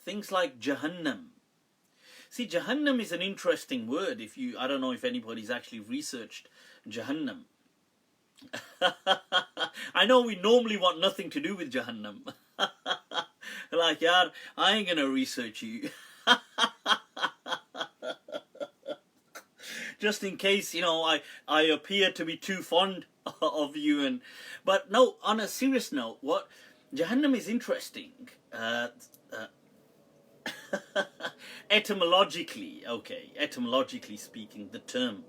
things like Jahannam. See, Jahannam is an interesting word. I don't know if anybody's actually researched Jahannam. I know we normally want nothing to do with Jahannam. Like, yaar, I ain't gonna research you. Just in case, I appear to be too fond of you. But no, on a serious note, what Jahannam is interesting. Etymologically speaking, the term,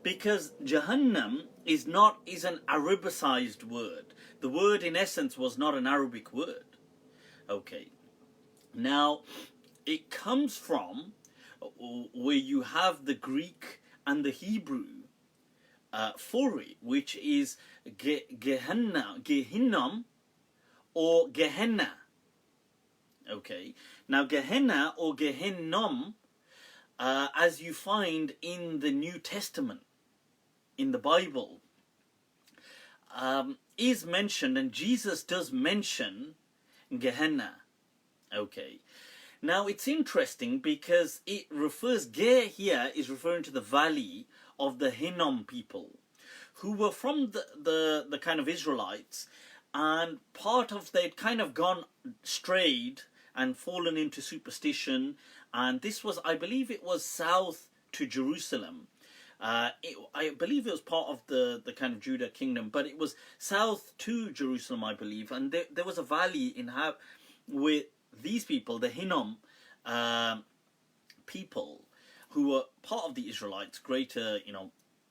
because Jahannam is an Arabicized word. The word in essence was not an Arabic word. Okay, now it comes from where you have the Greek and the Hebrew for it, which is Gehenna or Gehenna. Okay, now Gehenna or Gehinnom, as you find in the New Testament, in the Bible, is mentioned, and Jesus does mention Gehenna. Okay, now it's interesting because it refers, Ge here is referring to the valley of the Hinnom people, who were from the kind of Israelites, and part of they'd kind of gone strayed and fallen into superstition, and this was, I believe it was south to Jerusalem. I believe it was part of the kind of Judah kingdom, but it was south to Jerusalem, I believe, and there was a valley with these people, the Hinnom people, who were part of the Israelites, greater,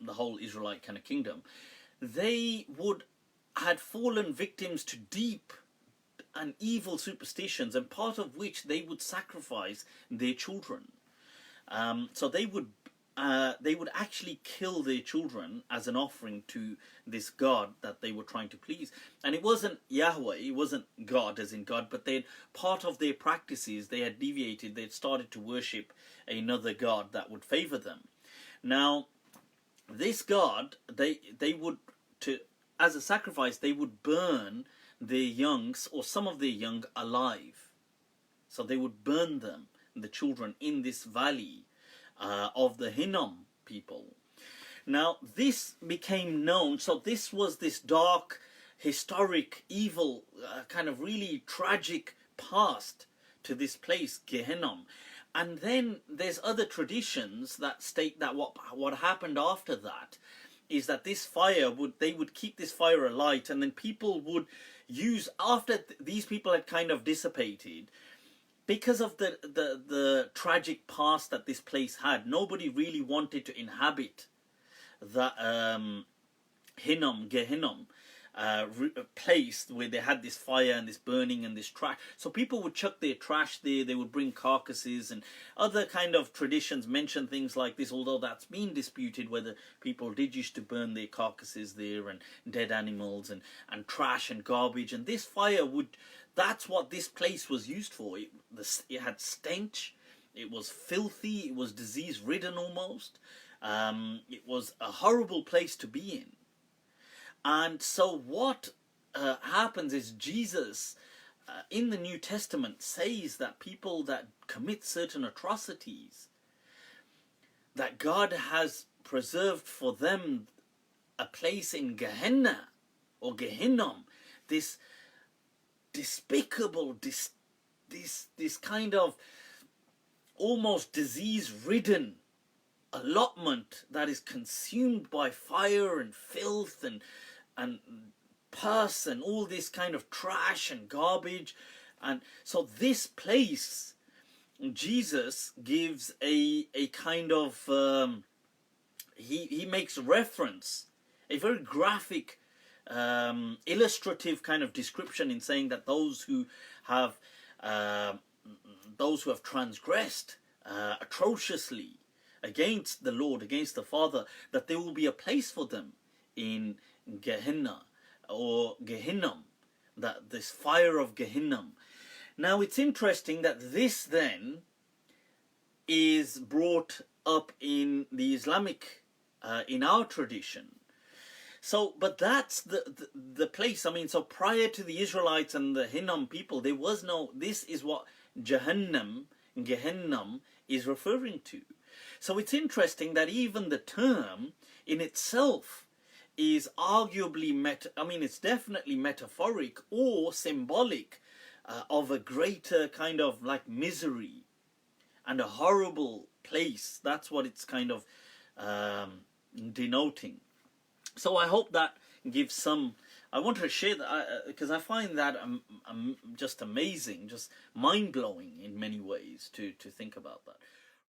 the whole Israelite kind of kingdom. They had fallen victims to deep and evil superstitions, and part of which they would sacrifice their children. So they would actually kill their children as an offering to this God that they were trying to please. And it wasn't Yahweh, it wasn't God as in God, but part of their practices, they had deviated, they had started to worship another God that would favor them. Now, this God, they would, as a sacrifice, they would burn their youngs, or some of their young, alive. So they would burn them, the children, in this valley of the Hinnom people. Now this became known, so this was this dark, historic, evil, kind of really tragic past to this place, Gehenna. And then there's other traditions that state that what happened after that is that this fire they would keep this fire alight, and then people would use, after these people had kind of dissipated, because of the tragic past that this place had, nobody really wanted to inhabit the Gehinnom place where they had this fire and this burning and this trash. So people would chuck their trash there, they would bring carcasses, and other kind of traditions mention things like this, although that's been disputed whether people did used to burn their carcasses there, and dead animals and trash and garbage. And this fire that's what this place was used for. It had stench, it was filthy, it was disease ridden almost. It was a horrible place to be in. And so what happens is Jesus in the New Testament says that people that commit certain atrocities, that God has preserved for them a place in Gehenna or Gehinnom, this despicable, this kind of almost disease-ridden allotment that is consumed by fire and filth and pus and all this kind of trash and garbage. And so this place, Jesus gives a kind of he makes reference, a very graphic, illustrative kind of description, in saying that those who have transgressed atrociously against the Lord, against the Father, that there will be a place for them in Gehenna or Gehinnom, that this fire of Gehinnom. Now it's interesting that this then is brought up in the Islamic, in our tradition. So, but that's the place. I mean, so prior to the Israelites and the Hinnom people, there was no, this is what Jahannam, Gehenna, is referring to. So it's interesting that even the term in itself is arguably it's definitely metaphoric or symbolic of a greater kind of like misery and a horrible place. That's what it's kind of denoting. So I hope that gives some. I want to share that because I find that just amazing, just mind blowing in many ways to think about that.